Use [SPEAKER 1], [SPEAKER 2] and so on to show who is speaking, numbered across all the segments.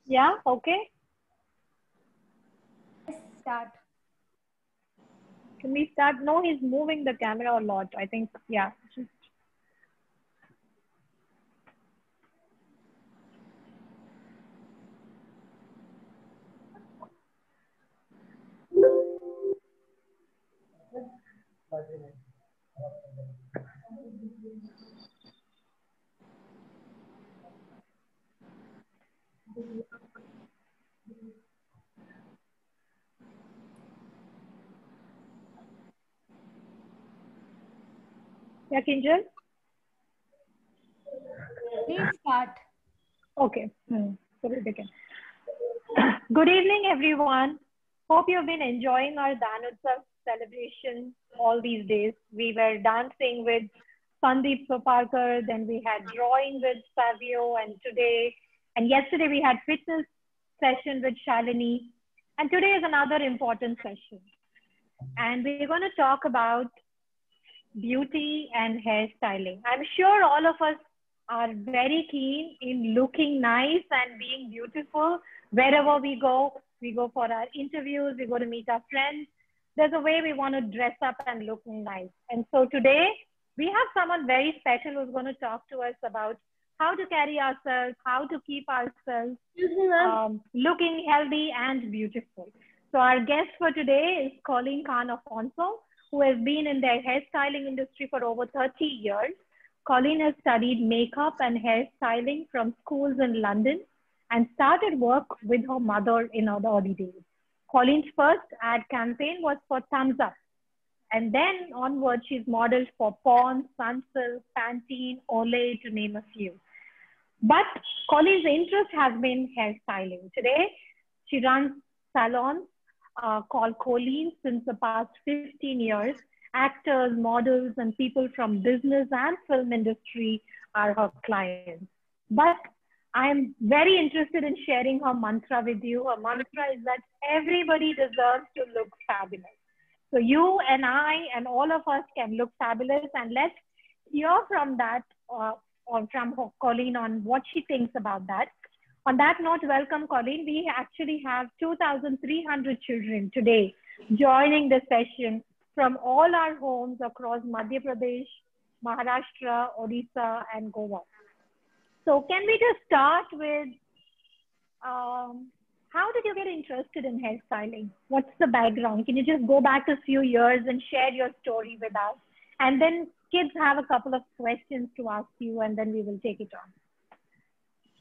[SPEAKER 1] Yeah, okay.
[SPEAKER 2] Start.
[SPEAKER 1] Can we start? No, he's moving the camera a lot. I think, yeah. Yeah, Kinjal?
[SPEAKER 2] Please start.
[SPEAKER 1] Okay. So we begin. Good evening, everyone. Hope you've been enjoying our Danutsav celebration all these days. We were dancing with Sandeep Soparkar, then we had drawing with Savio, and yesterday we had fitness session with Shalini, and today is another important session. And we're going to talk about beauty and hairstyling. I'm sure all of us are very keen in looking nice and being beautiful wherever we go. We go for our interviews, we go to meet our friends. There's a way we want to dress up and look nice. And so today we have someone very special who's going to talk to us about how to carry ourselves, how to keep ourselves looking healthy and beautiful. So our guest for today is Coleen Khan Afonso, who has been in the hairstyling industry for over 30 years. Coleen has studied makeup and hairstyling from schools in London and started work with her mother in the early days. Coleen's first ad campaign was for Thumbs Up. And then onward, she's modeled for Pond's, Sunsilk, Pantene, Olay, to name a few. But Coleen's interest has been hairstyling. Today, she runs salons called Coleens since the past 15 years. Actors, models, and people from business and film industry are her clients. But I am very interested in sharing her mantra with you. Her mantra is that everybody deserves to look fabulous. So you and I and all of us can look fabulous, and let's hear from that or from Coleen on what she thinks about that. On that note, welcome, Coleen. We actually have 2,300 children today joining the session from all our homes across Madhya Pradesh, Maharashtra, Odisha, and Goa. So can we just start with how did you get interested in hairstyling? What's the background? Can you just go back a few years and share your story with us? And then kids have a couple of questions to ask you, and then we will take it on.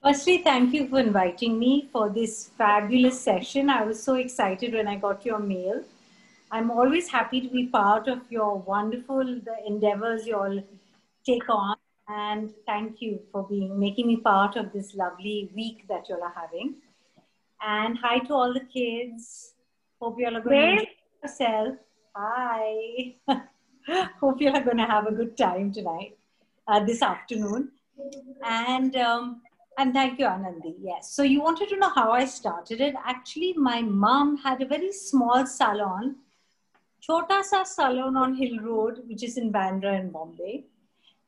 [SPEAKER 3] Firstly, thank you for inviting me for this fabulous session. I was so excited when I got your mail. I'm always happy to be part of your wonderful endeavors you all take on. And thank you for making me part of this lovely week that you all are having. And hi to all the kids. Hope you all are going to enjoy yourself. Hi. Hope you all are going to have a good time tonight, this afternoon. And thank you, Anandi. Yes. So you wanted to know how I started it. Actually, my mom had a very small salon, Chota Sa Salon on Hill Road, which is in Bandra in Bombay.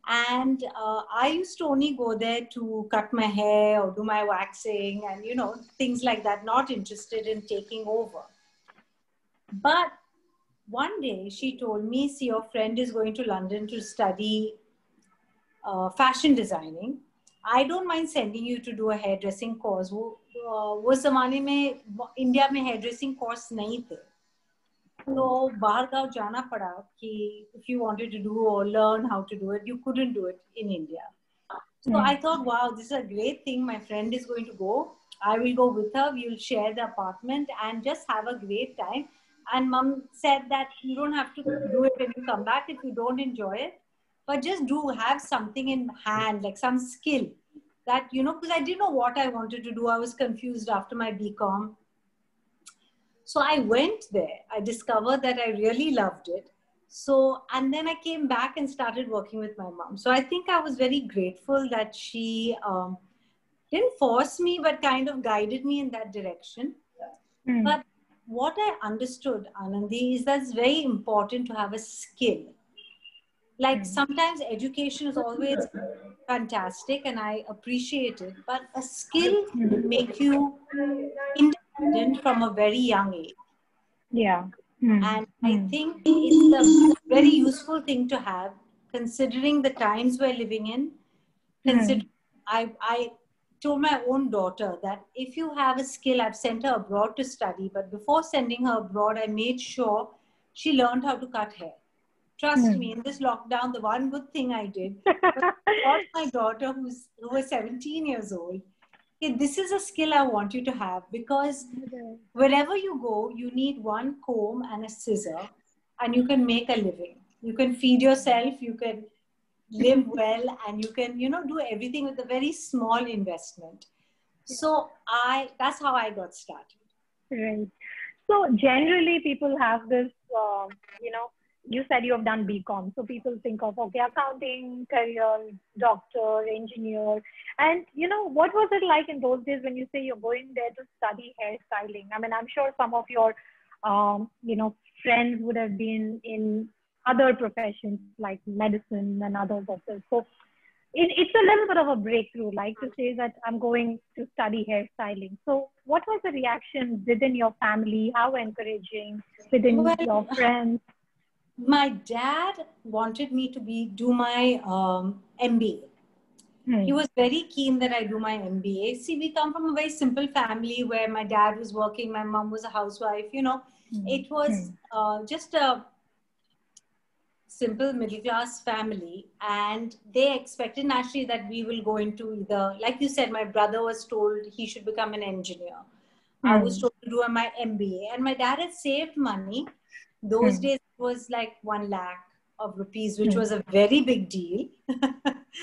[SPEAKER 3] And I used to only go there to cut my hair or do my waxing and, you know, things like that, not interested in taking over. But one day she told me, see, your friend is going to London to study fashion designing. I don't mind sending you to do a hairdressing course. वो ज़माने में India में hairdressing course नहीं थे. तो बाहर गाँव जाना पड़ा कि if you wanted to do or learn how to do it, you couldn't do it in India. So I thought, wow, this is a great thing. My friend is going to go. I will go with her. We will share the apartment and just have a great time. And mom said that you don't have to do it when you come back if you don't enjoy it. But just have something in hand, like some skill that, you know, because I didn't know what I wanted to do. I was confused after my BCom. So I went there. I discovered that I really loved it. So, and then I came back and started working with my mom. So I think I was very grateful that she didn't force me, but kind of guided me in that direction. But what I understood, Anandi, is that it's very important to have a skill. like sometimes education is always fantastic and I appreciate it, but a skill make you independent from a very young age.
[SPEAKER 1] Yeah.
[SPEAKER 3] And I think it's a very useful thing to have, considering the times we're living in. Considering I told my own daughter that if you have a skill, I've sent her abroad to study, but before sending her abroad, I made sure she learned how to cut hair. Trust me, in this lockdown, the one good thing I did was I taught my daughter, who was 17 years old, okay, this is a skill I want you to have, because wherever you go, you need one comb and a scissor, and you can make a living. You can feed yourself, you can live well, and you can, do everything with a very small investment. So that's how I got started.
[SPEAKER 1] Right. So generally people have this, you said you have done BCom. So people think of, okay, accounting, career, doctor, engineer. And, what was it like in those days when you say you're going there to study hairstyling? I mean, I'm sure some of your, friends would have been in other professions like medicine and others also. So it's a little bit of a breakthrough, like to say that I'm going to study hairstyling. So what was the reaction within your family? How encouraging within your friends?
[SPEAKER 3] My dad wanted me to do my MBA. He was very keen that I do my MBA. See, we come from a very simple family where my dad was working, my mom was a housewife. It was just a simple middle class family, and they expected naturally that we will go into either, like you said, my brother was told he should become an engineer. I was told to do my MBA, and my dad had saved money. Those days it was like 1 lakh of rupees, which was a very big deal.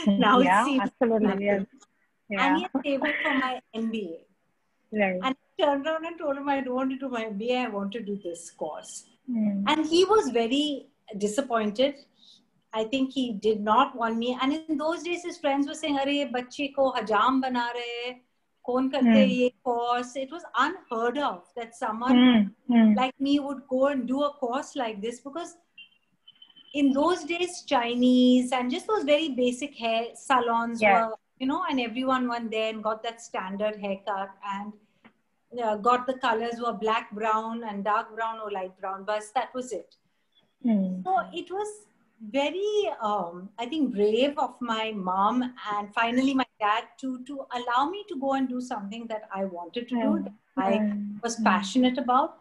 [SPEAKER 3] Now it seems
[SPEAKER 1] absolutely, yes.
[SPEAKER 3] And he had saved it for my MBA.
[SPEAKER 1] Right.
[SPEAKER 3] And I turned around and told him, I don't want to do my MBA, I want to do this course. And he was very disappointed. I think he did not want me. And in those days, his friends were saying, "Arey, bachche ko hajam bana rahe, kaun karte ye course?" It was unheard of that someone like me would go and do a course like this, because in those days, Chinese and just those very basic hair salons were, and everyone went there and got that standard haircut, and got the colors were black, brown, and dark brown or light brown. But that was it. So it was very, I think, brave of my mom and finally my dad to allow me to go and do something that I wanted to do, that I was passionate about.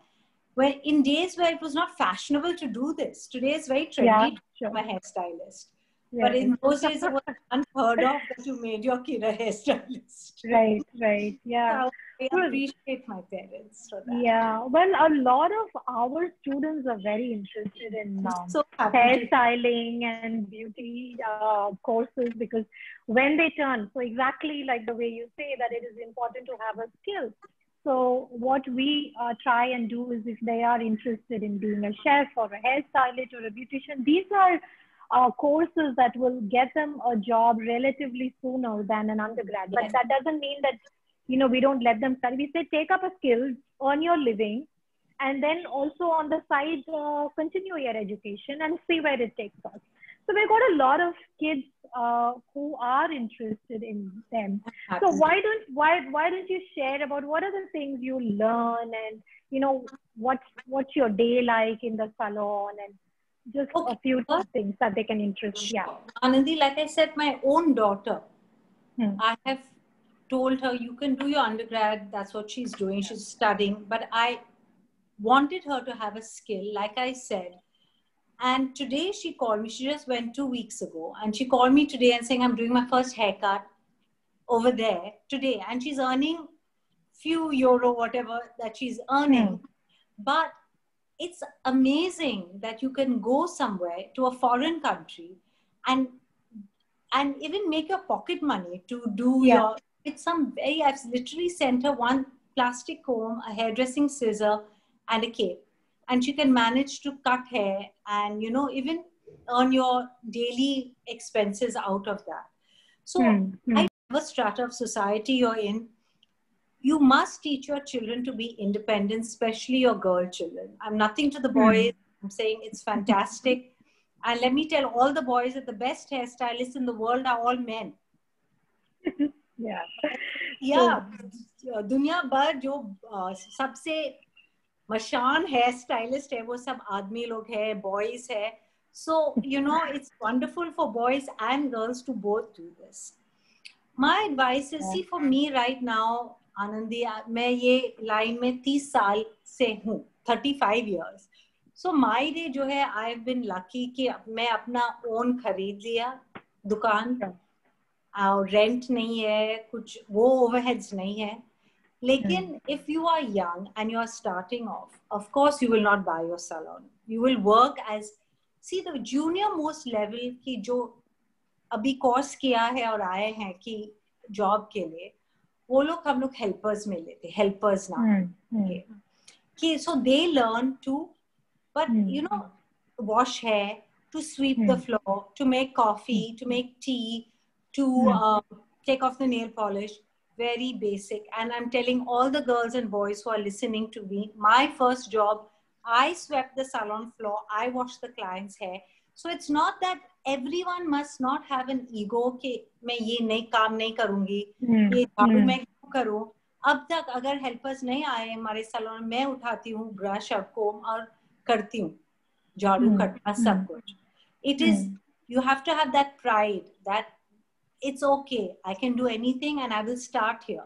[SPEAKER 3] Where in days where it was not fashionable to do this. Today it's very trendy to become a hairstylist. But in those days it was unheard of that you made your kid a hairstylist.
[SPEAKER 1] Right. Yeah.
[SPEAKER 3] So I appreciate my parents for that.
[SPEAKER 1] Yeah. Well, a lot of our students are very interested in hairstyling and beauty courses, because when they turn, so exactly like the way you say that it is important to have a skill. So what we try and do is, if they are interested in being a chef or a hairstylist or a beautician, these are courses that will get them a job relatively sooner than an undergrad. But that doesn't mean that, we don't let them study. We say take up a skill, earn your living, and then also on the side, continue your education and see where it takes us. So we've got a lot of kids who are interested in them. So why don't you share about what are the things you learn, and what's your day like in the salon, and just a few things that they can interest. Yeah.
[SPEAKER 3] Anandi, like I said, my own daughter, I have told her, you can do your undergrad. That's what she's doing. She's studying. But I wanted her to have a skill, like I said. And today she called me. She just went 2 weeks ago. And she called me today and saying, I'm doing my first haircut over there today. And she's earning few euro, whatever that she's earning. But it's amazing that you can go somewhere to a foreign country and even make your pocket money to do your, it's I've literally sent her one plastic comb, a hairdressing scissor, and a cape. And she can manage to cut hair and, even earn your daily expenses out of that. So whatever strata of society you're in, you must teach your children to be independent, especially your girl children. I'm nothing to the boys. I'm saying it's fantastic. And let me tell all the boys that the best hairstylists in the world are all men.
[SPEAKER 1] Yeah.
[SPEAKER 3] Yeah, दुनिया भर जो सबसे Mashan hair stylist है वो सब आदमी लोग हैं, boys है. So you know it's wonderful for boys and girls to both do this. My advice is, see, for me right now, Anandi, मैं ये लाइन में 30 साल से हूँ, 35 years. So my day जो है, I've been lucky कि मैं अपना own खरीद लिया दुकान, और रेंट नहीं है, कुछ वो ओवरहेड्स नहीं है. लेकिन if you are young and you are starting off, of course you will not buy your salon. You will work as, see, the junior most level की जो अभी कोर्स किया है और आए हैं कि जॉब के लिए, वो लोग हम लोग हेल्पर्स में लेते, हेल्पर्स ना कि so they learn to, but you know, wash hair, to sweep the floor, to make coffee, to make tea, to take off the nail polish, very basic. And I'm telling all the girls and boys who are listening to me, my first job, I swept the salon floor, I washed the client's hair. So it's not that everyone must not have an ego कि मैं ये नहीं काम नहीं करूँगी, ये झाड़ू मैं क्यों करूँ. अब तक अगर हेल्पर्स नहीं आए हमारे सैलून, मैं उठाती हूँ ब्रश और कोम और करती हूँ झाड़ू कटना सब कुछ. It is, you have to have that pride that it's okay, I can do anything and I will start here.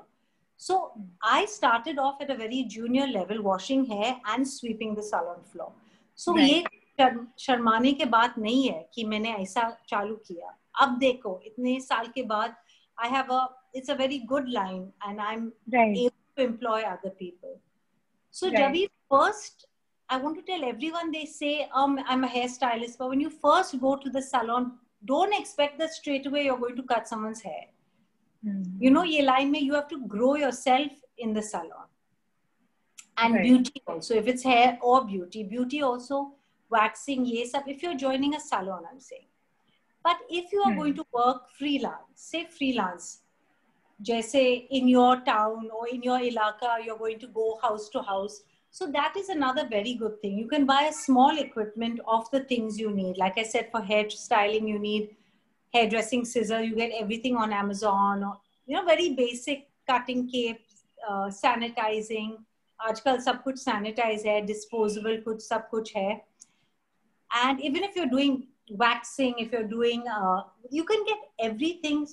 [SPEAKER 3] So I started off at a very junior level, washing hair and sweeping the salon floor. So ये शर्माने के बात नहीं है कि मैंने ऐसा चालू किया. अब देखो इतने साल के बाद I have it's a very good line and I'm able to employ other people. So Javi, first I want to tell everyone, they say I'm a hairstylist, but when you first go to the salon, don't expect that straight away you're going to cut someone's hair. You know, ये line में you have to grow yourself in the salon. And beauty also, if it's hair or beauty also, waxing, ये सब, if you're joining a salon, I'm saying. But if you are going to work freelance, say freelance, जैसे in your town or in your ilaka, you're going to go house to house. So that is another very good thing. You can buy a small equipment of the things you need. Like I said, for hair styling, you need hairdressing scissors. You get everything on Amazon, or, you know, very basic cutting capes, sanitizing. आजकल सब कुछ sanitize है, disposable कुछ सब कुछ है. And even if you're doing waxing, if you're doing, you can get everything.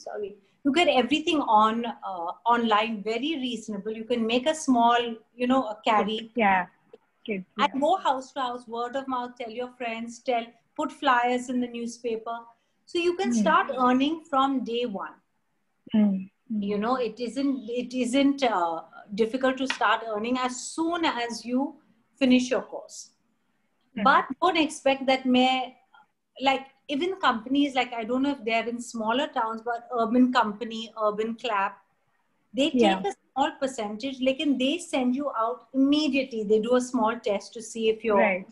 [SPEAKER 3] You get everything on online, very reasonable. You can make a small, you know, a carry. And go house to house, word of mouth. Tell your friends. Put flyers in the newspaper. So you can start earning from day one. You know, it isn't difficult to start earning as soon as you finish your course. But don't expect that like even companies, like I don't know if they're in smaller towns, but Urban Company, Urban Clap, they take a small percentage, like, and they send you out immediately. They do a small test to see if you're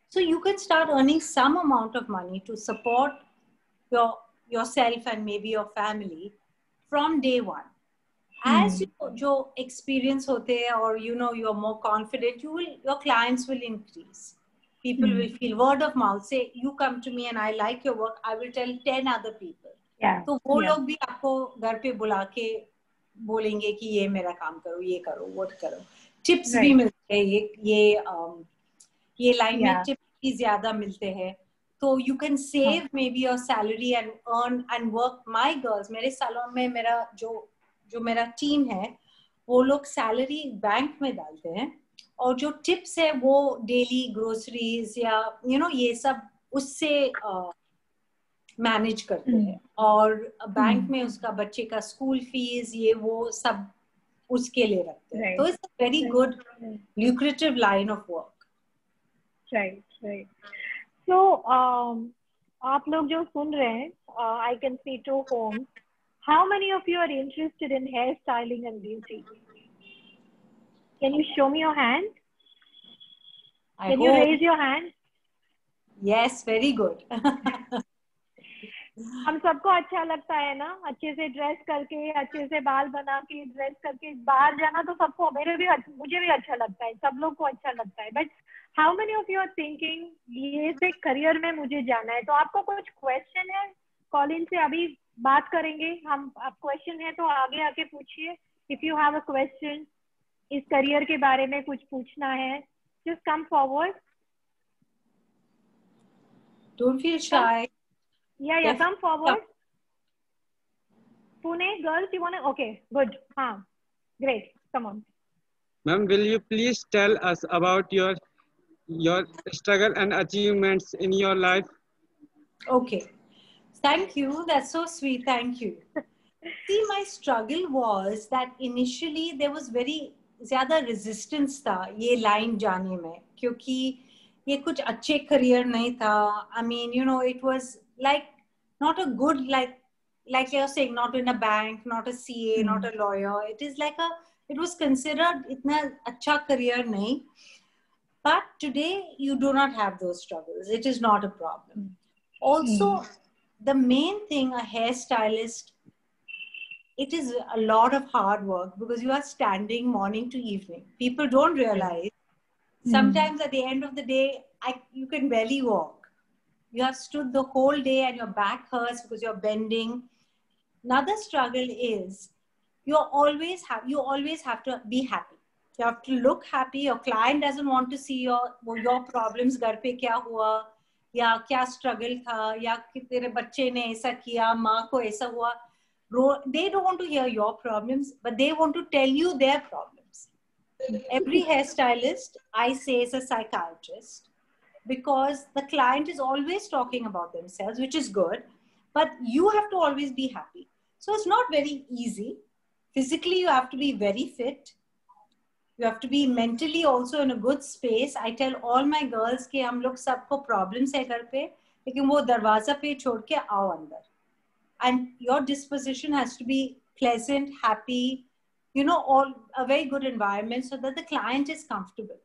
[SPEAKER 3] so you can start earning some amount of money to support yourself and maybe your family from day one. As your experience hote hai, or you know, you're more confident, your clients will increase. People will feel, word of mouth, say you come to me and I like your work, I will tell 10 other people. तो वो लोग भी आपको घर पे बुला के बोलेंगे कि ये मेरा काम करो, ये करो, वो करो. टिप्स भी मिलते हैं, ये लाइन में टिप्स भी ज्यादा मिलते हैं. तो you can save maybe your salary and earn and work. My girls, मेरे salon में मेरा जो मेरा टीम है, वो लोग सैलरी बैंक में डालते हैं, और जो टिप्स है वो डेली ग्रोसरीज या यू नो ये सब उससे मैनेज करते हैं, और बैंक में उसका बच्चे का स्कूल फीस ये वो सब उसके लिए रखते हैं. तो it's a very good lucrative line of work.
[SPEAKER 1] Right. So आप लोग जो सुन रहे हैं, I can see 2 homes. How many of you are interested in hairstyling and beauty? Can you show me your hand? Can you raise your hand?
[SPEAKER 3] Yes, very good.
[SPEAKER 1] हम सबको अच्छा लगता है ना, अच्छे से ड्रेस करके, अच्छे से बाल बना के, ड्रेस करके बाहर जाना, तो सबको मुझे भी अच्छा लगता है, सब लोग को अच्छा लगता है. But How many of you are thinking ये से करियर में मुझे जाना है? तो आपको कुछ क्वेश्चन है? कॉलिन से अभी बात करेंगे हम. आप क्वेश्चन है तो आगे आके पूछिए. If you have a question, इस करियर के बारे में कुछ पूछना है, just come forward.
[SPEAKER 3] Don't feel shy.
[SPEAKER 1] Yeah, come forward. Pune girls, you wanna? Okay, good. Great. Come on.
[SPEAKER 4] Ma'am, will you please tell us about your struggle and achievements in your life?
[SPEAKER 3] Okay. Thank you. That's so sweet. Thank you. See, my struggle was that initially there was very ज़्यादा resistance था ये line जाने में, क्योंकि ये कुछ अच्छे career नहीं था. I mean, you know, it was like not a good, like you're saying, not in a bank, not a CA, not a lawyer. It was considered इतना अच्छा career नहीं. But today you do not have those struggles. It is not a problem. Also, the main thing, a hairstylist, it is a lot of hard work because you are standing morning to evening. People don't realize. Sometimes at the end of the day, you can barely walk. You have stood the whole day and your back hurts because you're bending. Another struggle is you always have to be happy. You have to look happy. Your client doesn't want to see your problems. घर पे क्या हुआ, या क्या struggle था, या कि तेरे बच्चे ने ऐसा किया, माँ को ऐसा हुआ. They don't want to hear your problems, but they want to tell you their problems. Every hairstylist, I say, is a psychiatrist, because the client is always talking about themselves, which is good, but you have to always be happy. So it's not very easy. Physically, you have to be very fit. You have to be mentally also in a good space. I tell all my girls कि हम लोग सबको problems है घर पे, लेकिन वो दरवाजा पे छोड़ के आओ अंदर. And your disposition has to be pleasant, happy, you know, a very good environment so that the client is comfortable.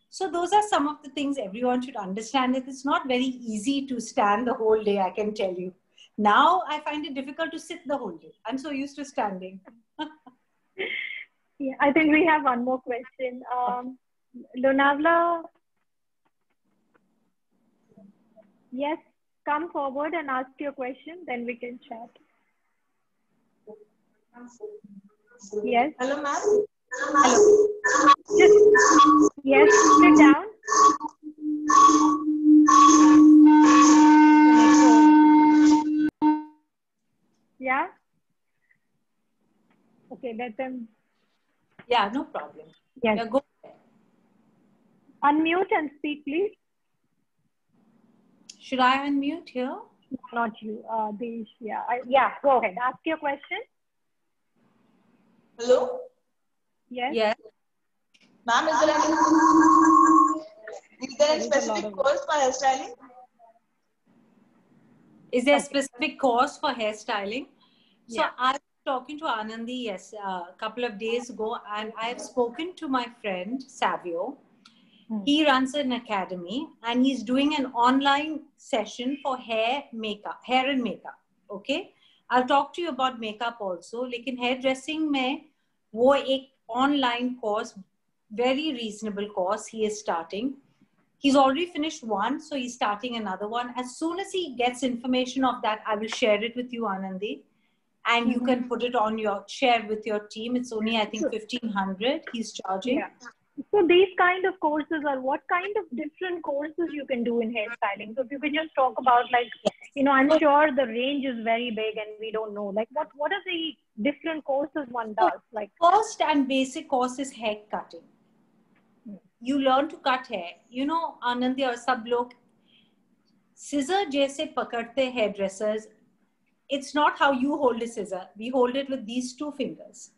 [SPEAKER 3] So those are some of the things everyone should understand, that it's not very easy to stand the whole day, I can tell you. Now I find it difficult to sit the whole day. I'm so used to standing.
[SPEAKER 1] Yeah, I think we have one more question. Lunavla, yes, come forward and ask your question, then we can chat. Yes.
[SPEAKER 5] Hello, ma'am.
[SPEAKER 1] Hello. Yes, sit down. Yeah. Okay, let them.
[SPEAKER 3] Yeah, no problem.
[SPEAKER 1] Yes.
[SPEAKER 3] Yeah, go ahead.
[SPEAKER 1] Unmute and speak, please.
[SPEAKER 3] Should I unmute here?
[SPEAKER 1] Not you, Desh. Yeah, yeah. Go ahead. Ask your question.
[SPEAKER 5] Hello.
[SPEAKER 1] Yes.
[SPEAKER 3] Yes.
[SPEAKER 5] Ma'am, is there any specific course for hairstyling?
[SPEAKER 3] Is there a specific course for hairstyling? So
[SPEAKER 1] Yeah.
[SPEAKER 3] I was talking to Anandi, yes, a couple of days ago, and I've spoken to my friend Savio. He runs an academy and he's doing an online session for hair and makeup. Okay. I'll talk to you about makeup also. Lekin hairdressing mein wo ek online course, very reasonable course he is starting. He's already finished one, so he's starting another one. As soon as he gets information of that, I will share it with you, Anandi. And you can put it on share with your team. It's only, I think, 1,500 he's charging.
[SPEAKER 1] Yeah. So these kind of courses are what kind of different courses you can do in hairstyling? So if you could just talk about, like, you know, I'm sure the range is very big and we don't know. Like, what are the different courses one does? Like,
[SPEAKER 3] first and basic course is hair cutting. You learn to cut hair. You know, Anandi or sab log scissor jaise pakadte hairdressers. It's not how you hold a scissor. We hold it with these two fingers.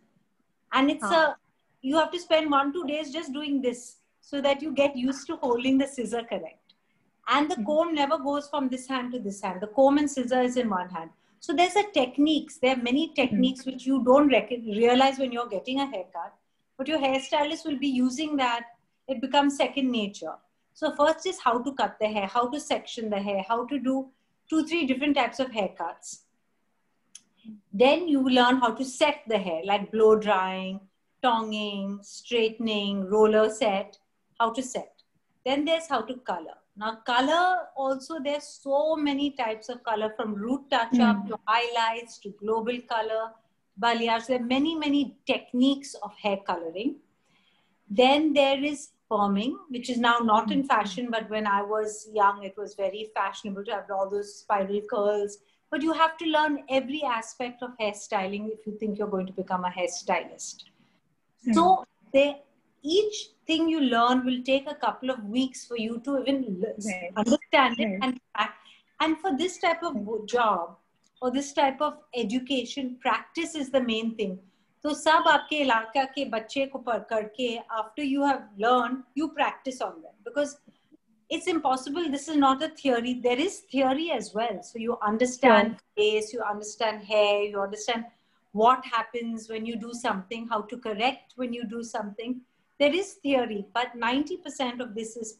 [SPEAKER 3] And it's you have to spend 1-2 days just doing this so that you get used to holding the scissor correct. And the comb never goes from this hand to this hand. The comb and scissor is in one hand. So there's a techniques. There are many techniques which you don't realize when you're getting a haircut. But your hairstylist will be using that. It becomes second nature. So first is how to cut the hair, how to section the hair, how to do 2-3 different types of haircuts. Then you learn how to set the hair, like blow drying, tonging, straightening, roller set, how to set. Then there's how to color. Now, color also, there's so many types of color, from root touch-up to highlights to global color, balayage. There are many, many techniques of hair coloring. Then there is perming, which is now not in fashion, but when I was young, it was very fashionable to have all those spiral curls. But you have to learn every aspect of hairstyling if you think you're going to become a hairstylist. So each thing you learn will take a couple of weeks for you to even understand it. And for this type of job or this type of education, practice is the main thing. So सब आपके इलाका के बच्चे को पढ़ करके, after you have learned, you practice on them, because it's impossible. This is not a theory. There is theory as well. So you understand face, you understand hair, you understand what happens when you do something, how to correct when you do something. There is theory, but 90% of this is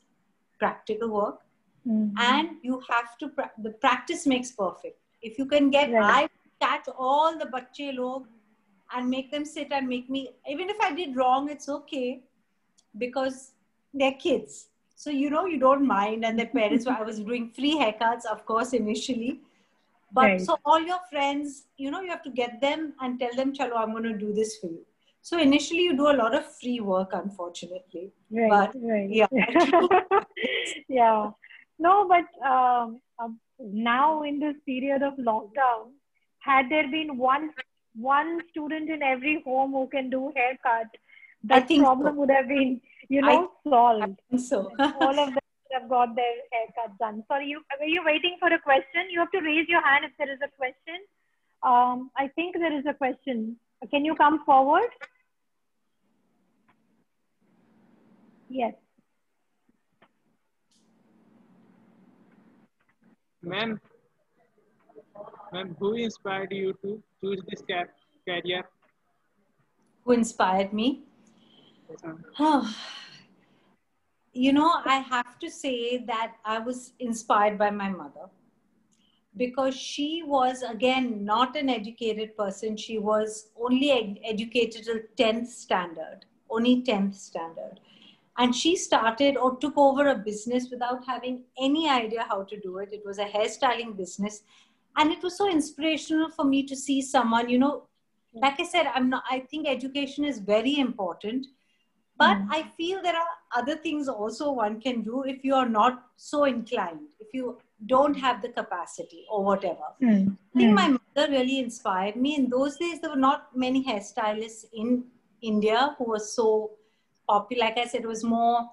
[SPEAKER 3] practical work. And you have to, the practice makes perfect. If you can get, I catch all the bache log and make them sit and make me, even if I did wrong, it's okay, because they're kids. So, you know, you don't mind. And their parents, I was doing free haircuts, of course, initially. But so all your friends, you know, you have to get them and tell them, chalo, I'm going to do this for you. So initially you do a lot of free work, unfortunately. Yeah.
[SPEAKER 1] Yeah. No, but now in this period of lockdown, had there been one student in every home who can do haircut, that problem would have been, you know, solved.
[SPEAKER 3] I think so.
[SPEAKER 1] All of them have got their haircut done. Sorry, were you waiting for a question? You have to raise your hand if there is a question. I think there is a question. Can you come forward? Yes.
[SPEAKER 4] Ma'am, who inspired you to choose this career?
[SPEAKER 3] Who inspired me? You know, I have to say that I was inspired by my mother, because she was, again, not an educated person. She was only educated till 10th standard, only 10th standard. And she started or took over a business without having any idea how to do it. It was a hairstyling business. And it was so inspirational for me to see someone, you know, like I said, I think education is very important. But I feel there are other things also one can do if you are not so inclined, if you don't have the capacity or whatever. I think my mother really inspired me. In those days, there were not many hairstylists in India who were so popular. Like I said, it was more,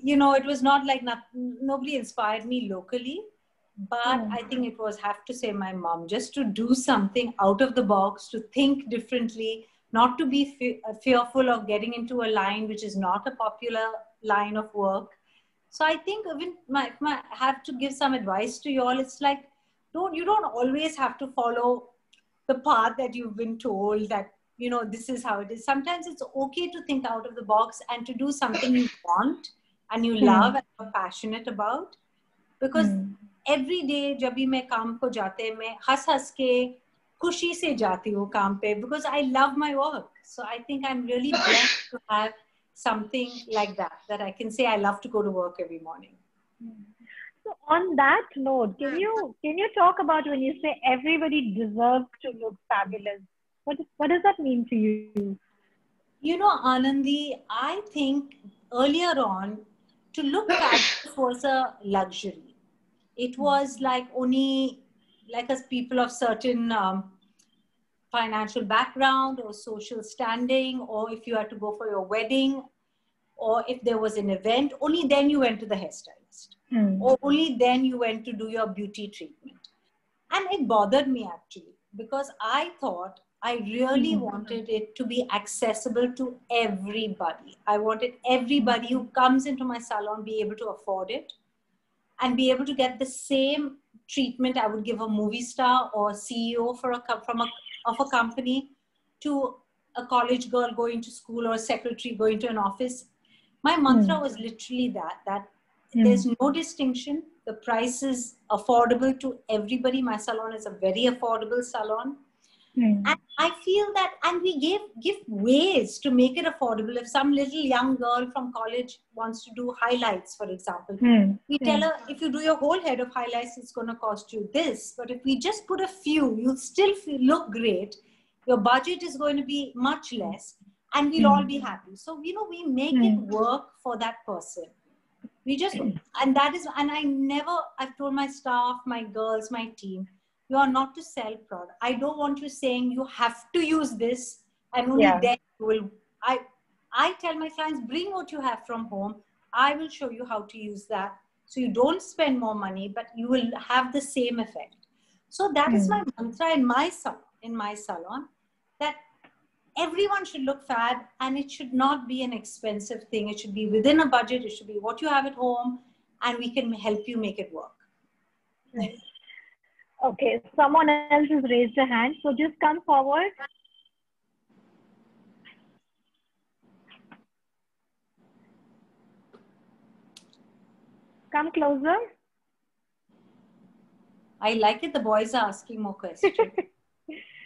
[SPEAKER 3] you know, it was not like nobody inspired me locally. But I think it was, have to say, my mom, just to do something out of the box, to think differently, not to be fearful of getting into a line which is not a popular line of work. So I think even if I have to give some advice to you all, it's like, you don't always have to follow the path that you've been told that, you know, this is how it is. Sometimes it's okay to think out of the box and to do something you want and you love and are passionate about. Because every day जब भी मैं काम को जाते मैं हंस के खुशी से जाती हूँ काम पे, because I love my work. So I think I'm really blessed to have something like that I can say I love to go to work every morning.
[SPEAKER 1] So on that note, can you talk about when you say everybody deserves to look fabulous? What does that mean to you?
[SPEAKER 3] You know, Anandi, I think earlier on, to look fabulous was a luxury. It was like only like as people of certain financial background or social standing, or if you had to go for your wedding, or if there was an event, only then you went to the hairstylist. Or only then you went to do your beauty treatment. And it bothered me actually, because I thought I really wanted it to be accessible to everybody. I wanted everybody who comes into my salon be able to afford it and be able to get the same treatment I would give a movie star or CEO of a company to a college girl going to school or a secretary going to an office. My mantra was literally that there's no distinction. The price is affordable to everybody. My salon is a very affordable salon. And I feel that, and we give ways to make it affordable. If some little young girl from college wants to do highlights, for example, we tell her, if you do your whole head of highlights, it's going to cost you this. But if we just put a few, you'll still look great. Your budget is going to be much less, and we'll all be happy. So, you know, we make it work for that person. We just, and that is, and I've told my staff, my girls, my team, you are not to sell product. I don't want you saying you have to use this and only then you will. I tell my clients, bring what you have from home. I will show you how to use that. So you don't spend more money, but you will have the same effect. So that is my mantra in my salon, that everyone should look fab, and it should not be an expensive thing. It should be within a budget. It should be what you have at home, and we can help you make it work.
[SPEAKER 1] Right. Okay, someone else has raised a hand, so just come forward. Come closer.
[SPEAKER 3] I like it. The boys are asking more questions.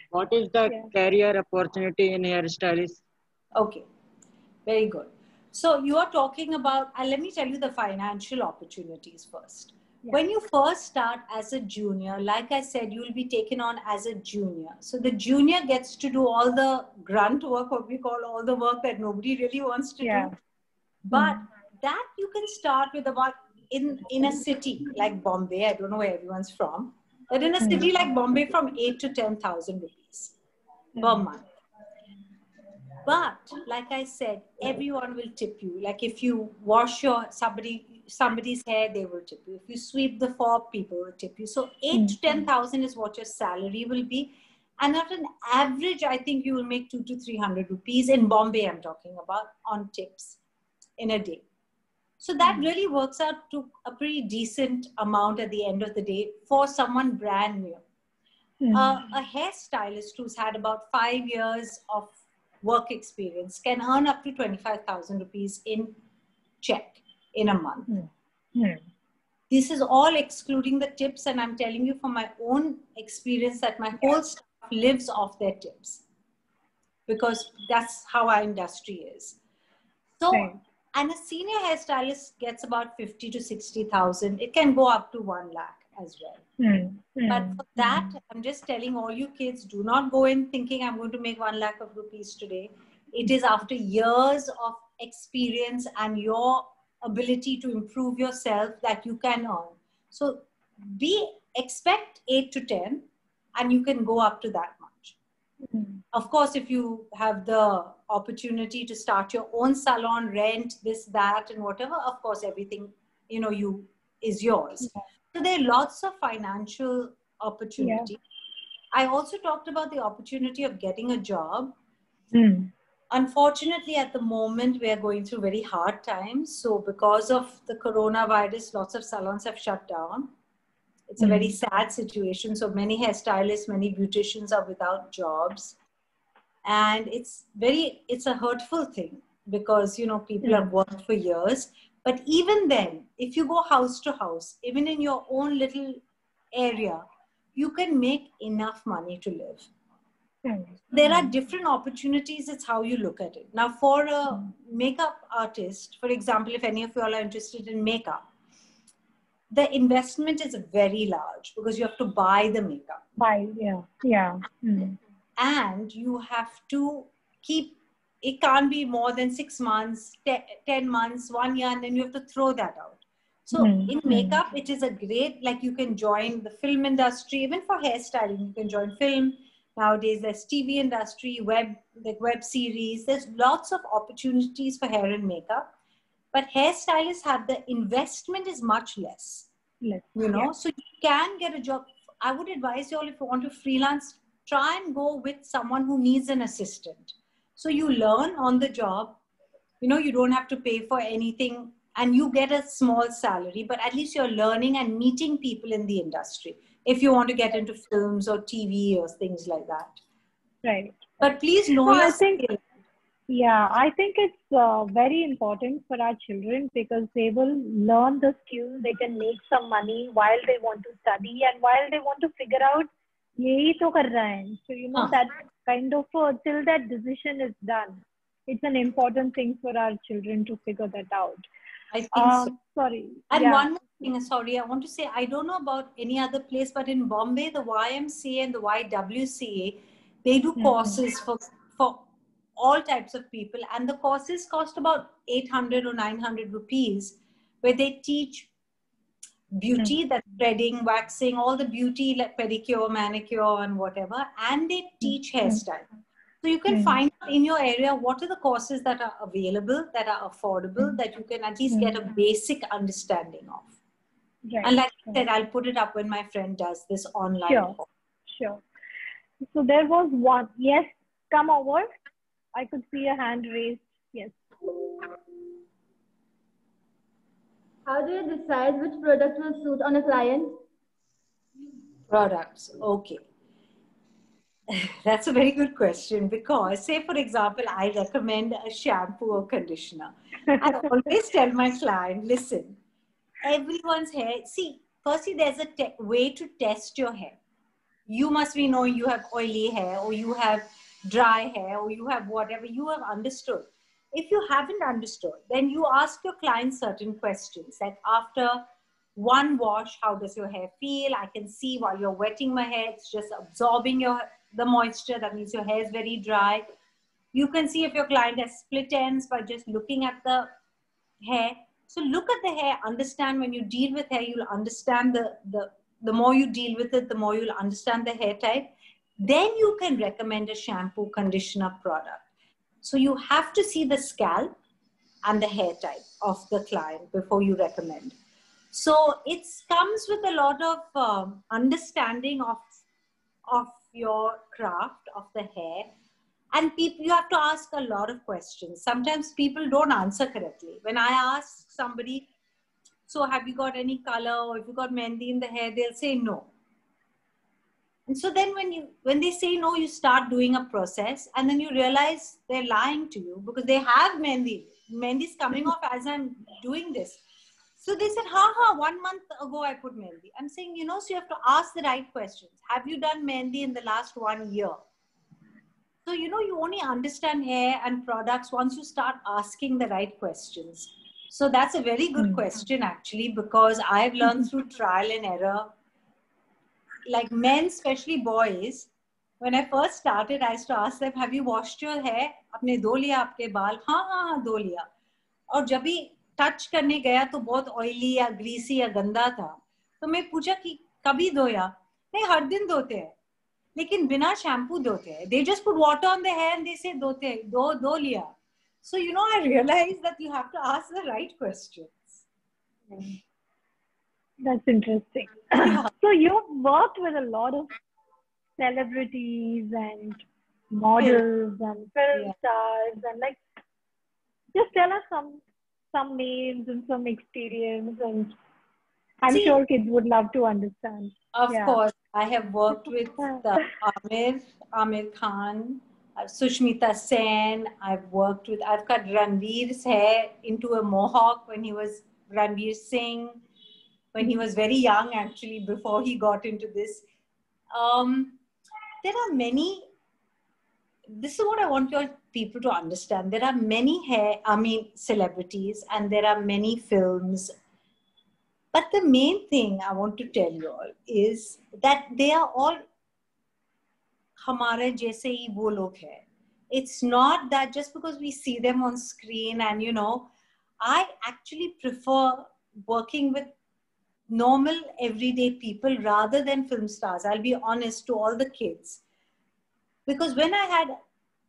[SPEAKER 4] What is the career opportunity in hairstylist?
[SPEAKER 3] Okay, very good. So you are talking about, let me tell you the financial opportunities first. Yeah. When you first start as a junior, like I said, you will be taken on as a junior. So the junior gets to do all the grunt work, what we call all the work that nobody really wants to do. But that you can start with about, in a city like Bombay, I don't know where everyone's from, but in a city like Bombay, from 8,000 to 10,000 rupees per month. But like I said, everyone will tip you. Like if you wash somebody's hair, they will tip you. If you sweep the floor, people will tip you. So 8,000 to 10,000 is what your salary will be. And at an average, I think you will make 200 to 300 rupees in Bombay, I'm talking about, on tips in a day. So that really works out to a pretty decent amount at the end of the day for someone brand new. A hairstylist who's had about 5 years of work experience can earn up to 25,000 rupees in check in a month. This is all excluding the tips, and I'm telling you from my own experience that my whole staff lives off their tips, because that's how our industry is. So, and a senior hairstylist gets about 50 to 60,000. It can go up to 1 lakh as well. But for that, I'm just telling all you kids, do not go in thinking I'm going to make 1 lakh of rupees today. It is after years of experience and your ability to improve yourself that you can earn. So expect 8 to 10, and you can go up to that much. Of course, if you have the opportunity to start your own salon, rent, this, that, and whatever, of course, everything, is yours. So there are lots of financial opportunity. I also talked about the opportunity of getting a job. Unfortunately, at the moment, we are going through very hard times. So because of the coronavirus, lots of salons have shut down. It's a very sad situation. So many hairstylists, many beauticians are without jobs. And it's a hurtful thing, because, people have worked for years. But even then, if you go house to house, even in your own little area, you can make enough money to live. There are different opportunities. It's how you look at it. Now, for a makeup artist, for example, if any of you all are interested in makeup, the investment is very large, because you have to buy the makeup. And you have to keep, it can't be more than 6 months, 10 months, 1 year, and then you have to throw that out. So in makeup, it is a great, like you can join the film industry. Even for hairstyling, you can join film. Nowadays, there's TV industry, web series. There's lots of opportunities for hair and makeup. But hairstylists have, the investment is much less. So you can get a job. I would advise you all, if you want to freelance, try and go with someone who needs an assistant. So you learn on the job, you don't have to pay for anything, and you get a small salary, but at least you're learning and meeting people in the industry, if you want to get into films or TV or things like that.
[SPEAKER 1] Right.
[SPEAKER 3] But please know your skill.
[SPEAKER 1] I think it's very important for our children, because they will learn the skills. They can make some money while they want to study, and while they want to figure out यही तो कर रहा है. So you know
[SPEAKER 3] हाँ.
[SPEAKER 1] that kind of till that decision is done, it's an important thing for our children to figure that out.
[SPEAKER 3] I think so.
[SPEAKER 1] Sorry.
[SPEAKER 3] And
[SPEAKER 1] Yeah.
[SPEAKER 3] one more thing, sorry, I want to say, I don't know about any other place, but in Bombay, the YMCA and the YWCA, they do courses for all types of people. And the courses cost about 800 or 900 rupees, where they teach beauty, that's threading, waxing, all the beauty, like pedicure, manicure, and whatever. And they teach hairstyle. So you can find out in your area what are the courses that are available, that are affordable, that you can at least get a basic understanding of.
[SPEAKER 1] Right.
[SPEAKER 3] And like I said, I'll put it up when my friend does this online.
[SPEAKER 1] Sure. Sure. So there was one. Yes, come over. I could see a hand raised. Yes.
[SPEAKER 2] How do you decide which product will suit on a client?
[SPEAKER 3] Products. Okay. That's a very good question, because say, for example, I recommend a shampoo or conditioner. I always tell my client, listen, everyone's hair, see, firstly, there's a way to test your hair. You must be knowing you have oily hair, or you have dry hair, or you have whatever. You have understood. If you haven't understood, then you ask your client certain questions, like after one wash, how does your hair feel? I can see while you're wetting my hair, it's just absorbing the moisture. That means your hair is very dry. You can see if your client has split ends by just looking at the hair. So look at the hair, understand. When you deal with hair, you'll understand the more you deal with it, the more you'll understand the hair type. Then you can recommend a shampoo, conditioner product. So you have to see the scalp and the hair type of the client before you recommend. So it comes with a lot of understanding of your craft, of the hair. And people, you have to ask a lot of questions. Sometimes people don't answer correctly. When I ask somebody, so have you got any color, or if you got mehndi in the hair, they'll say no. And so then when they say no, you start doing a process, and then you realize they're lying to you because they have mehndi. Mehendi's coming off as I'm doing this. So they said, 1 month ago I put mehndi. I'm saying, so you have to ask the right questions. Have you done mehndi in the last 1 year? So, you only understand hair and products once you start asking the right questions. So that's a very good question, actually, because I've learned through trial and error. Like men, especially boys, when I first started, I used to ask them, have you washed your hair? Apne do liya aapke baal? हाँ, do liya. और जब भी touch करने गया तो बहुत oily या greasy या गंदा था, तो मैं पूछा कि कभी धोया? नहीं, हर दिन धोते हैं, लेकिन बिना शैम्पू धोते हैं. They just put water on the hair and they say धोते हैं, धो लिया. So I realized that you have to ask the right questions.
[SPEAKER 1] That's interesting. So you've worked with a lot of celebrities and models and film stars, and like, just tell us some names and some experience, and I'm sure kids would love to understand.
[SPEAKER 3] Of course, I have worked with Amir Khan, Sushmita Sen. I've cut Ranveer's hair into a mohawk when he was Ranveer Singh, when he was very young, actually, before he got into this. There are many, this is what I want your people to understand. There are many celebrities, and there are many films. But the main thing I want to tell you all is that they are all hamare jaise hi wo log hai. It's not that just because we see them on screen, and I actually prefer working with normal everyday people rather than film stars. I'll be honest to all the kids. Because when I had,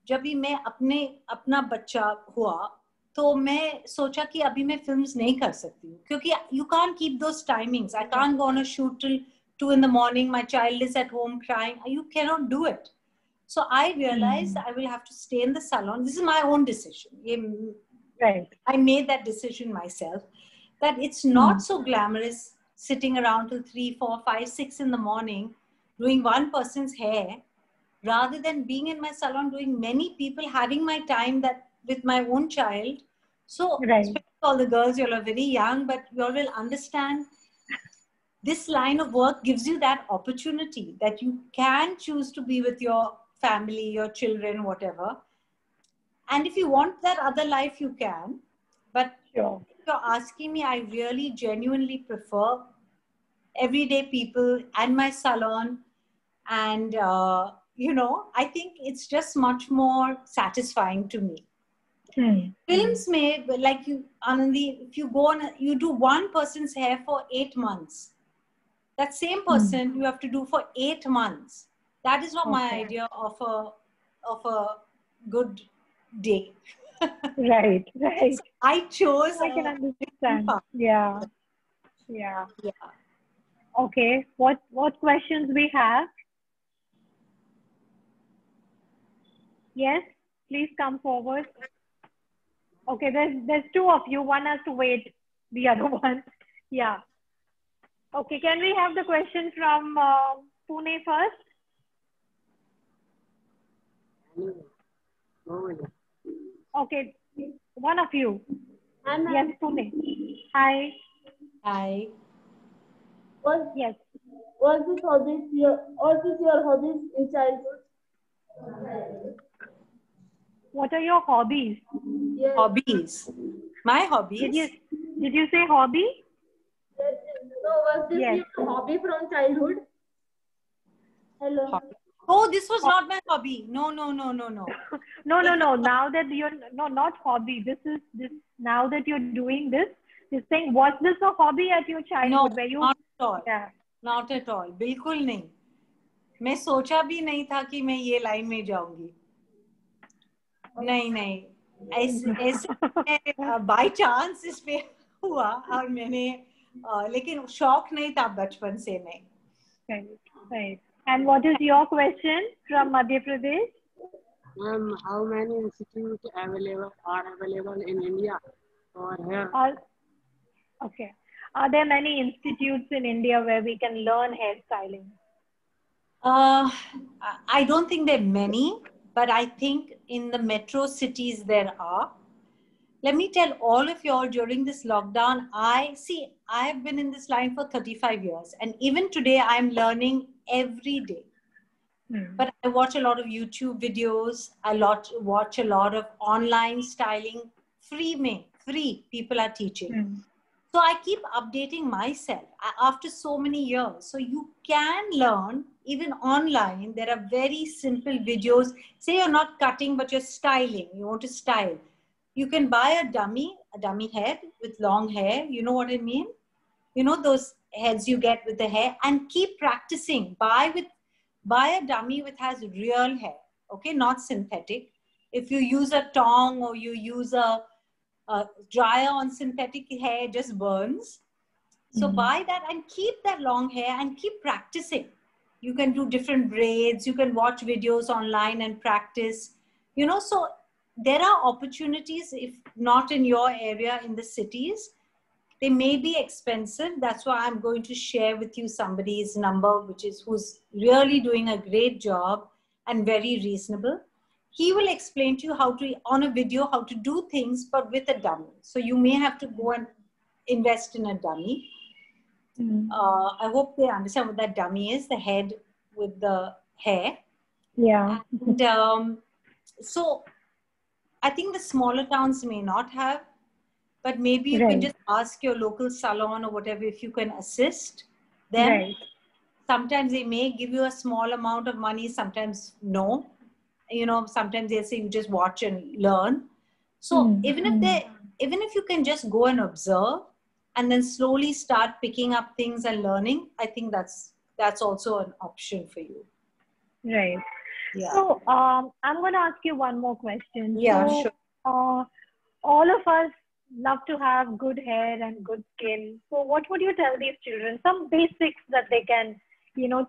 [SPEAKER 3] जब भी मैं अपना बच्चा हुआ, तो मैं सोचा कि अभी मैं फिल्म्स नहीं कर सकती हूँ, क्योंकि you can't keep those timings. I can't go on a shoot till 2 in the morning. My child is at home crying. You cannot do it. So I realized I will have to stay in the salon. This is my own decision.
[SPEAKER 1] Right.
[SPEAKER 3] I made that decision myself, that it's not so glamorous sitting around till 3, 4, 5, 6 in the morning doing one person's hair, rather than being in my salon doing many people, having my time that with my own child. So especially all the girls, you all are very young, but you all will understand this line of work gives you that opportunity that you can choose to be with your family, your children, whatever. And if you want that other life, you can. But
[SPEAKER 1] Sure.
[SPEAKER 3] if you're asking me, I really genuinely prefer everyday people and my salon. And, I think it's just much more satisfying to me. Films may, like you, Anandi, if you go on, you do one person's hair for 8 months. That same person you have to do for 8 months. That is not my idea of a good day.
[SPEAKER 1] Right.
[SPEAKER 3] So I chose.
[SPEAKER 1] I can understand. Yeah. Okay. What questions we have? Yes, please come forward. Okay, there's two of you. One has to wait. The other one. Yeah. Okay, can we have the question from Pune first? Okay, one of you. Yes, Pune. Hi.
[SPEAKER 3] Hi.
[SPEAKER 1] Yes.
[SPEAKER 2] Was this your hobbies in childhood?
[SPEAKER 1] What are your hobbies?
[SPEAKER 2] Yes.
[SPEAKER 3] Hobbies. My hobbies.
[SPEAKER 1] Did you say hobby?
[SPEAKER 2] Yes. So was this your hobby from childhood? Hello.
[SPEAKER 3] Hobby. Oh, this was not my hobby. No.
[SPEAKER 1] No. Now that you're not hobby. This now that you're doing this thing. Was this a hobby at your childhood?
[SPEAKER 3] No, not at all. Yeah. Not at all. बिल्कुल नहीं. मैं सोचा भी नहीं था कि मैं ये लाइन में जाऊंगी. नहीं. ऐसे बाय चांस इस पे हुआ और मैंने लेकिन शौक नहीं था बचपन से नहीं.
[SPEAKER 1] Right. And what is your question from Madhya Pradesh?
[SPEAKER 4] How many institutes are available in India for hair?
[SPEAKER 1] Okay. Are there many institutes in India where we can learn hairstyling?
[SPEAKER 3] I don't think there are many, but I think in the metro cities there are. Let me tell all of you all, during this lockdown, I've been in this line for 35 years. And even today, I'm learning every day. But I watch a lot of YouTube videos. Watch a lot of online styling. Free people are teaching. So I keep updating myself after so many years. So you can learn even online. There are very simple videos. Say you're not cutting, but you're styling. You want to style. You can buy a dummy head with long hair. You know what I mean? You know those heads you get with the hair, and keep practicing. Buy a dummy which has real hair. Okay, not synthetic. If you use a tong or you use a dryer on synthetic hair, just burns. So buy that and keep that long hair and keep practicing. You can do different braids. You can watch videos online and practice. So there are opportunities, if not in your area, in the cities. They may be expensive. That's why I'm going to share with you somebody's number, who's really doing a great job and very reasonable. He will explain to you on a video, how to do things, but with a dummy. So you may have to go and invest in a dummy. I hope they understand what that dummy is, the head with the hair.
[SPEAKER 1] Yeah.
[SPEAKER 3] And so I think the smaller towns may not have, but maybe you can just ask your local salon or whatever if you can assist them.
[SPEAKER 1] Right.
[SPEAKER 3] Sometimes they may give you a small amount of money, sometimes no. Sometimes they say you just watch and learn. So even if you can just go and observe and then slowly start picking up things and learning, I think that's also an option for you.
[SPEAKER 1] Right.
[SPEAKER 3] Yeah.
[SPEAKER 1] So I'm going to ask you one more question.
[SPEAKER 3] Yeah,
[SPEAKER 1] so,
[SPEAKER 3] sure.
[SPEAKER 1] All of us love to have good hair and good skin. So what would you tell these children? Some basics that they can,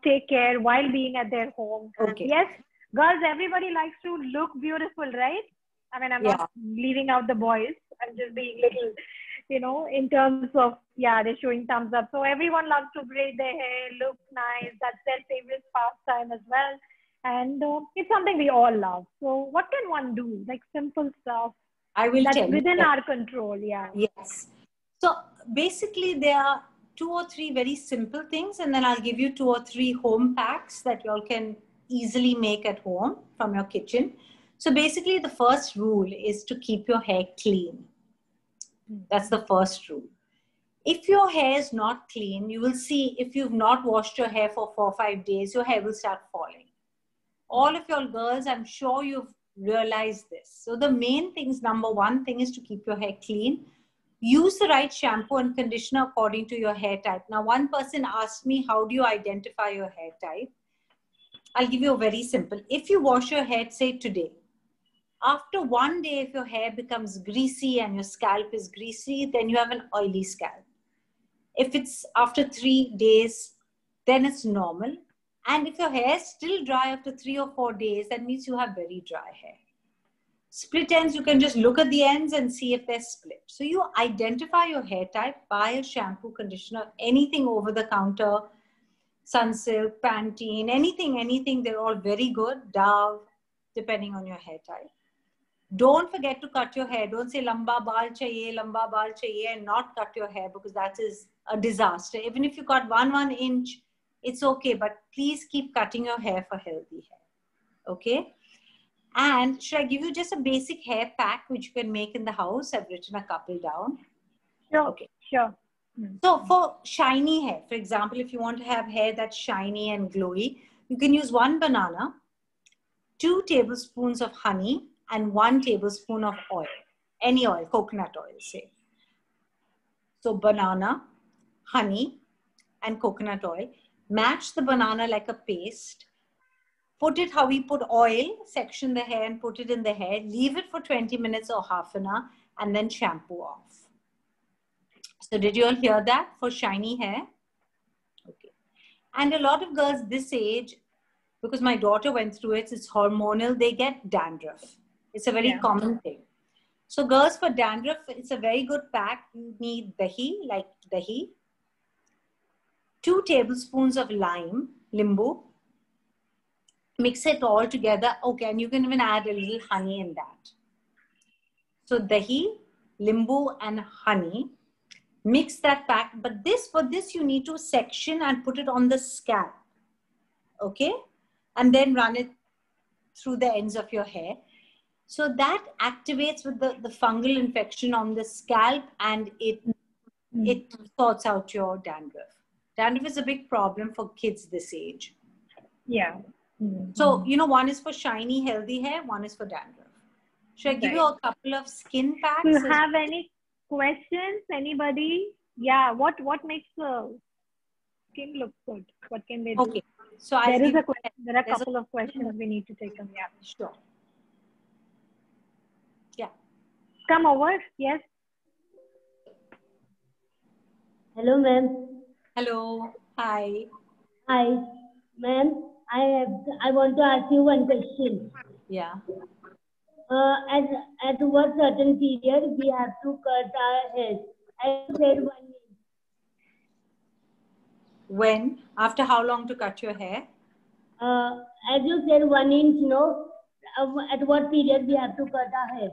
[SPEAKER 1] take care while being at their home.
[SPEAKER 3] Okay.
[SPEAKER 1] Yes, girls, everybody likes to look beautiful, right? I mean, I'm not leaving out the boys. I'm just being little, in terms of, they're showing thumbs up. So everyone loves to braid their hair, look nice. That's their favorite pastime as well. And it's something we all love. So what can one do? Like simple stuff.
[SPEAKER 3] I will
[SPEAKER 1] that's
[SPEAKER 3] tell
[SPEAKER 1] within
[SPEAKER 3] you.
[SPEAKER 1] our control. Yeah.
[SPEAKER 3] Yes. So basically there are 2 or 3 very simple things, and then I'll give you 2 or 3 home packs that you all can easily make at home from your kitchen. So basically, the first rule is to keep your hair clean. That's the first rule. If your hair is not clean, you will see if you've not washed your hair for 4 or 5 days, your hair will start falling. All of your girls, I'm sure you've realized this. So the main things, number one thing is to keep your hair clean. Use the right shampoo and conditioner according to your hair type. Now, one person asked me, how do you identify your hair type? I'll give you a very simple. If you wash your hair, say today, after 1 day, if your hair becomes greasy and your scalp is greasy, then you have an oily scalp. If it's after 3 days, then it's normal. And if your hair is still dry after 3 or 4 days, that means you have very dry hair. Split ends, you can just look at the ends and see if they're split. So you identify your hair type, buy a shampoo, conditioner, anything over the counter, Sunsilk, Pantene, anything, they're all very good. Dove, depending on your hair type. Don't forget to cut your hair. Don't say lamba baal chahiye, and not cut your hair, because that is a disaster. Even if you cut 1 inch, it's okay, but please keep cutting your hair for healthy hair. Okay? And should I give you just a basic hair pack which you can make in the house? I've written a couple down.
[SPEAKER 1] Sure.
[SPEAKER 3] Okay.
[SPEAKER 1] Sure.
[SPEAKER 3] So for shiny hair, for example, if you want to have hair that's shiny and glowy, you can use 1 banana, 2 tablespoons of honey, and 1 tablespoon of oil. Any oil, coconut oil, say. So banana, honey, and coconut oil. Match the banana like a paste. Put it how we put oil, section the hair and put it in the hair. Leave it for 20 minutes or half an hour, and then shampoo off. So did you all hear that for shiny hair? Okay. And a lot of girls this age, because my daughter went through it, it's hormonal, they get dandruff. It's a very common thing. So girls, for dandruff, it's a very good pack. You need dahi, like dahi. 2 tablespoons of lime, limbu. Mix it all together. Okay, and you can even add a little honey in that. So dahi, limbu, and honey. Mix that pack. But for this, you need to section and put it on the scalp. Okay? And then run it through the ends of your hair. So that activates with the fungal infection on the scalp, and it sorts out your dandruff. Dandruff is a big problem for kids this age.
[SPEAKER 1] Yeah.
[SPEAKER 3] So, you know, one is for shiny, healthy hair, one is for dandruff. Should I give you a couple of skin packs?
[SPEAKER 1] Do you have any questions? Anybody? Yeah. What makes the skin look good? What can they do?
[SPEAKER 3] Okay. So
[SPEAKER 1] there are a couple of questions we need to take on. Yeah.
[SPEAKER 3] Sure. Yeah.
[SPEAKER 1] Come over. Yes.
[SPEAKER 6] Hello, ma'am.
[SPEAKER 3] Hello. Hi.
[SPEAKER 6] Hi, ma'am. I want to ask you one question.
[SPEAKER 3] Yeah.
[SPEAKER 6] At what certain period we have to cut our hair? I said 1 inch.
[SPEAKER 3] When? After how long to cut your hair?
[SPEAKER 6] As you said, 1 inch, no? At what period we have to cut our hair?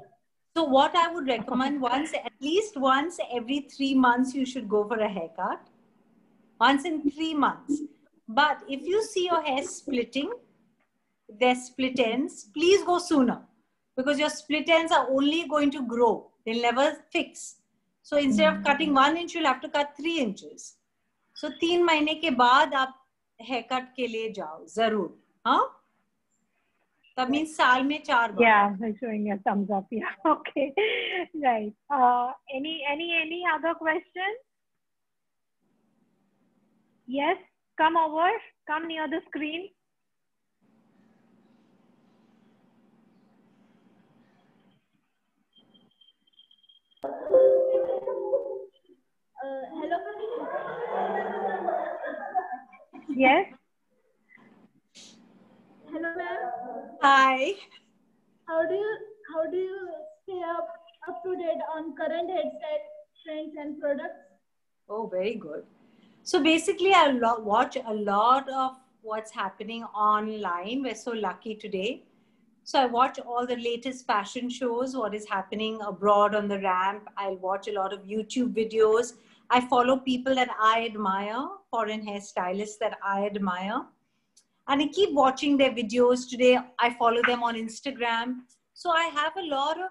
[SPEAKER 3] So what I would recommend, at least once every 3 months, you should go for a haircut. Once in 3 months. But if you see your hair splitting, there's split ends, please go sooner. Because your split ends are only going to grow. They'll never fix. So instead of cutting 1 inch, you'll have to cut 3 inches. So 3 महीने के बाद आप haircut के लिए जाओ, जरूर. Huh? That means साल में 4 बार.
[SPEAKER 1] Yeah, I'm showing a thumbs up. Yeah. Okay. Right. Any other questions? Yes. Come over. Come near the screen.
[SPEAKER 6] Hello.
[SPEAKER 1] Yes.
[SPEAKER 2] Hello, ma'am.
[SPEAKER 3] Hi.
[SPEAKER 2] How do you stay up to date on current hairstyle trends and products?
[SPEAKER 3] Oh, very good. So basically, I watch a lot of what's happening online. We're so lucky today. So I watch all the latest fashion shows, what is happening abroad on the ramp. I'll watch a lot of YouTube videos. I follow people that I admire, foreign hairstylists that I admire. And I keep watching their videos. Today, I follow them on Instagram. So I have a lot of,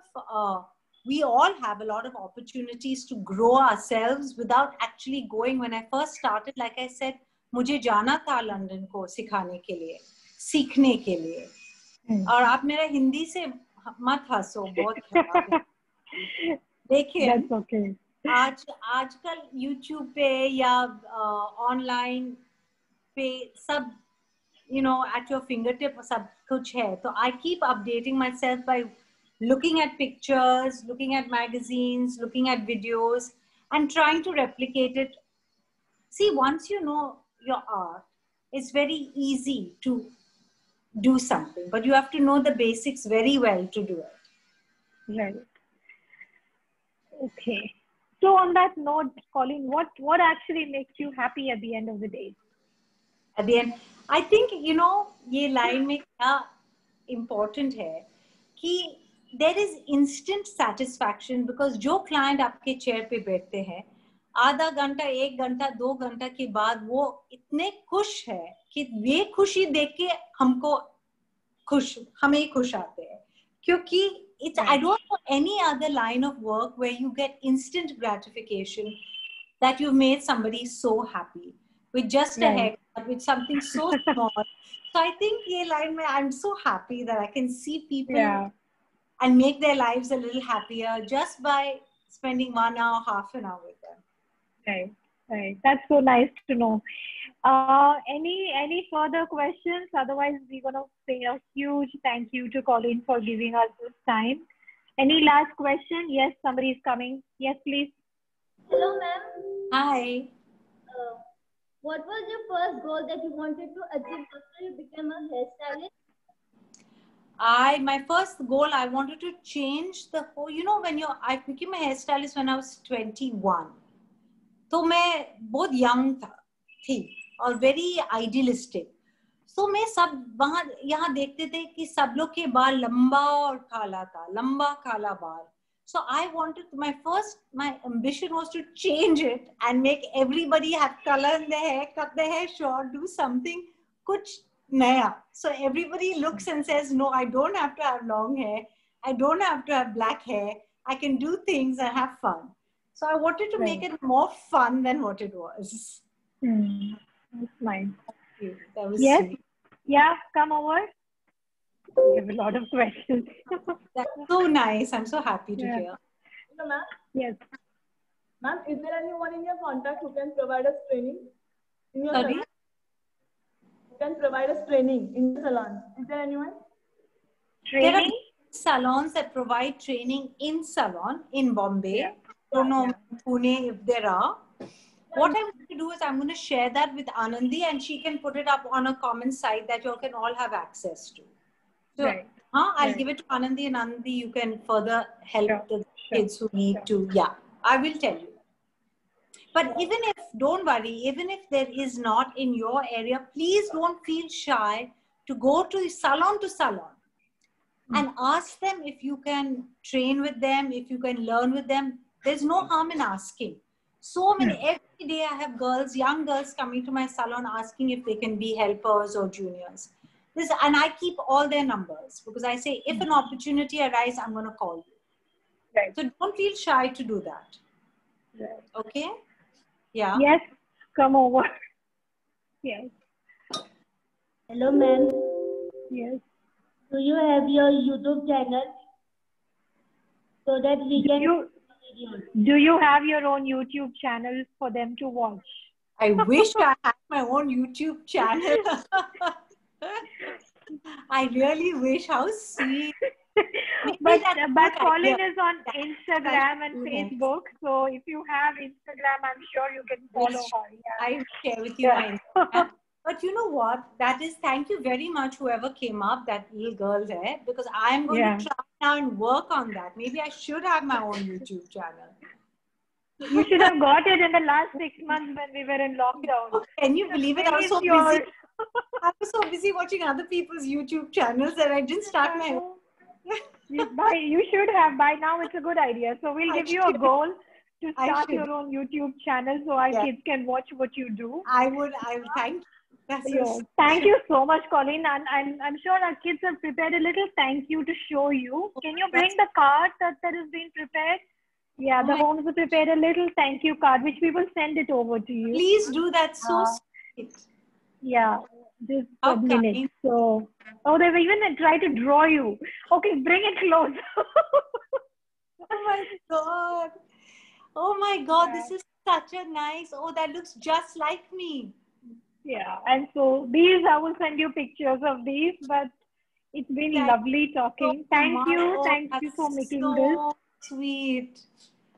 [SPEAKER 3] we all have a lot of opportunities to grow ourselves without actually going. When I first started, like I said, मुझे जाना था London को सिखाने के लिए, सीखने के लिए. और आप मेरा हिंदी से मत हंसो, बहुत खराब है. लेकिन आजकल YouTube पे या ऑनलाइन पे सब, you know, at your fingertip सब कुछ है. तो I keep updating myself by looking at pictures, looking at magazines, looking at videos, and trying to replicate it. See, once you know your art, it's very easy to do something, but you have to know the basics very well to do it.
[SPEAKER 1] Right. Okay. So on that note, Coleen, what actually makes you happy at the end of the day?
[SPEAKER 3] At the end, I think, you know, ये line में क्या important है कि there is instant satisfaction, because जो client आपके chair पे बैठते हैं, आधा घंटा, 1 घंटा, 2 घंटा के बाद वो इतने खुश है कि वे खुशी देख के हमें खुश आते हैं. क्योंकि I don't know any other line of work where you get instant gratification that you've made somebody so happy with just a haircut, with something so small. So I think ये line में I'm so happy that I can see people and make their lives a little happier just by spending 1 hour, half an hour with them.
[SPEAKER 1] Right. That's so nice to know. Any further questions? Otherwise, we're going to say a huge thank you to Coleen for giving us this time. Any last question? Yes, somebody is coming. Yes, please.
[SPEAKER 2] Hello, ma'am.
[SPEAKER 3] Hi.
[SPEAKER 2] What was your first goal that you wanted to achieve after you became a hairstylist?
[SPEAKER 3] My first goal, I wanted to change the whole, you know, I became a hairstylist when I was 21. तो मैं बहुत young थी और very idealistic. So मैं सब वहाँ यहाँ देखते थे कि सब लोग के बाल लंबा और काला था, लंबा काला बाल. So I wanted, my ambition was to change it and make everybody have color in their hair, cut their hair short, do something कुछ नया. So everybody looks and says, no, I don't have to have long hair. I don't have to have black hair. I can do things and have fun. So I wanted to make it more fun than what it was.
[SPEAKER 1] That's nice.
[SPEAKER 3] That was
[SPEAKER 1] sweet. Yeah, come over. We have a lot of questions.
[SPEAKER 3] That's so nice. I'm so happy to hear.
[SPEAKER 2] Hello, ma'am.
[SPEAKER 1] Yes.
[SPEAKER 2] Ma'am, is there anyone in your contact who can provide us training in your
[SPEAKER 3] Sorry?
[SPEAKER 2] salon? Who can provide us training in your salon? Is there anyone?
[SPEAKER 1] Training?
[SPEAKER 3] There are salons that provide training in salon in Bombay.
[SPEAKER 1] Yeah.
[SPEAKER 3] Don't know Pune if there are. What I'm going to do is I'm going to share that with Anandi, and she can put it up on a common site that you can all have access to. So I'll give it to Anandi, and Anandi, you can further help the kids who need to. Yeah, I will tell you. But even if, don't worry, even if there is not in your area, please don't feel shy to go to salon and ask them if you can train with them, if you can learn with them. There's no harm in asking. So many, every day I have girls, young girls coming to my salon asking if they can be helpers or juniors. And I keep all their numbers because I say, if an opportunity arises, I'm going to call you.
[SPEAKER 1] Right.
[SPEAKER 3] So don't feel shy to do that.
[SPEAKER 1] Right.
[SPEAKER 3] Okay? Yeah.
[SPEAKER 1] Yes, come over. Yes.
[SPEAKER 6] Hello, ma'am.
[SPEAKER 1] Yes.
[SPEAKER 6] Do you have your YouTube channel so that we can...
[SPEAKER 1] Do you have your own YouTube channel for them to watch?
[SPEAKER 3] I wish I had my own YouTube channel. I really wish. How sweet.
[SPEAKER 1] But Coleen is on Instagram and Facebook. So if you have Instagram, I'm sure you can follow her. Yeah.
[SPEAKER 3] I will share with you my Instagram. But you know what? That is, thank you very much, whoever came up, that little girl there, because I'm going to try now and work on that. Maybe I should have my own YouTube channel.
[SPEAKER 1] You should have got it in the last 6 months when we were in lockdown.
[SPEAKER 3] Can you believe it? I was so busy. I was so busy watching other people's YouTube channels that I didn't start my own.
[SPEAKER 1] You should have. By now, it's a good idea. So we'll give you a goal to
[SPEAKER 3] I
[SPEAKER 1] start
[SPEAKER 3] should.
[SPEAKER 1] your own YouTube channel so our
[SPEAKER 3] Yeah.
[SPEAKER 1] kids can watch what you do.
[SPEAKER 3] I would thank you. That's so
[SPEAKER 1] Thank you so much, Coleen. And I'm sure our kids have prepared a little thank you to show you. Can you bring the card that has been prepared? Yeah, the homes have prepared a little thank you card, which we will send it over to you.
[SPEAKER 3] Please do that. So sweet.
[SPEAKER 1] Yeah, just
[SPEAKER 3] How
[SPEAKER 1] a minute.
[SPEAKER 3] kind.
[SPEAKER 1] So, they've even tried to draw you. Okay, bring it close.
[SPEAKER 3] Oh my God. Oh my God, this is such a nice, that looks just like me.
[SPEAKER 1] Yeah, and so these, I will send you pictures of these, but it's been lovely talking. Thank you. Thank you for making this.
[SPEAKER 3] Sweet.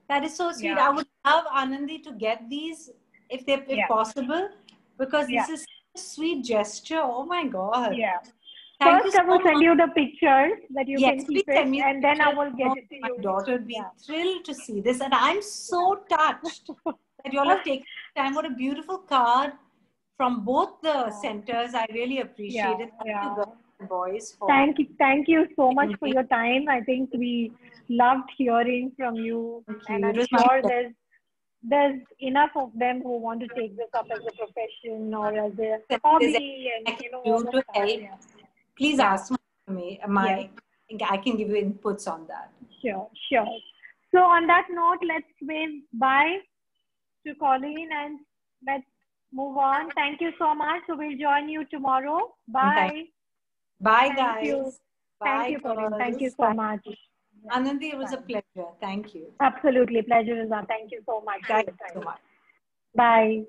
[SPEAKER 3] That is so sweet.
[SPEAKER 1] Yeah.
[SPEAKER 3] I would love Anandi to get these if possible, because this is a sweet gesture. Oh my God.
[SPEAKER 1] Yeah.
[SPEAKER 3] Thank
[SPEAKER 1] First,
[SPEAKER 3] you
[SPEAKER 1] I will
[SPEAKER 3] so
[SPEAKER 1] send
[SPEAKER 3] much.
[SPEAKER 1] you the pictures that you can keep
[SPEAKER 3] please send
[SPEAKER 1] it,
[SPEAKER 3] me
[SPEAKER 1] and then I
[SPEAKER 3] pictures.
[SPEAKER 1] will get it to
[SPEAKER 3] My
[SPEAKER 1] you.
[SPEAKER 3] daughter would be thrilled to see this, and I'm so touched that you all have taken time. What a beautiful card from both the centers. I really appreciate it. Thank you, girls and boys.
[SPEAKER 1] Thank you so much for your time. I think we loved hearing from you, and I'm sure there's enough of them who want to take this up as a profession or as a hobby, and all of that.
[SPEAKER 3] Please ask me. I can give you inputs on that.
[SPEAKER 1] Sure. So on that note, let's wave bye to Coleen and let's move on. Thank you so much. So we'll join you tomorrow. Bye.
[SPEAKER 3] Bye, guys.
[SPEAKER 1] Thank you, Coleen. Thank you so much.
[SPEAKER 3] Anandi, it was a pleasure. Thank you.
[SPEAKER 1] Absolutely. Pleasure is ours. Thank you so much.
[SPEAKER 3] Thank you so much.
[SPEAKER 1] Bye.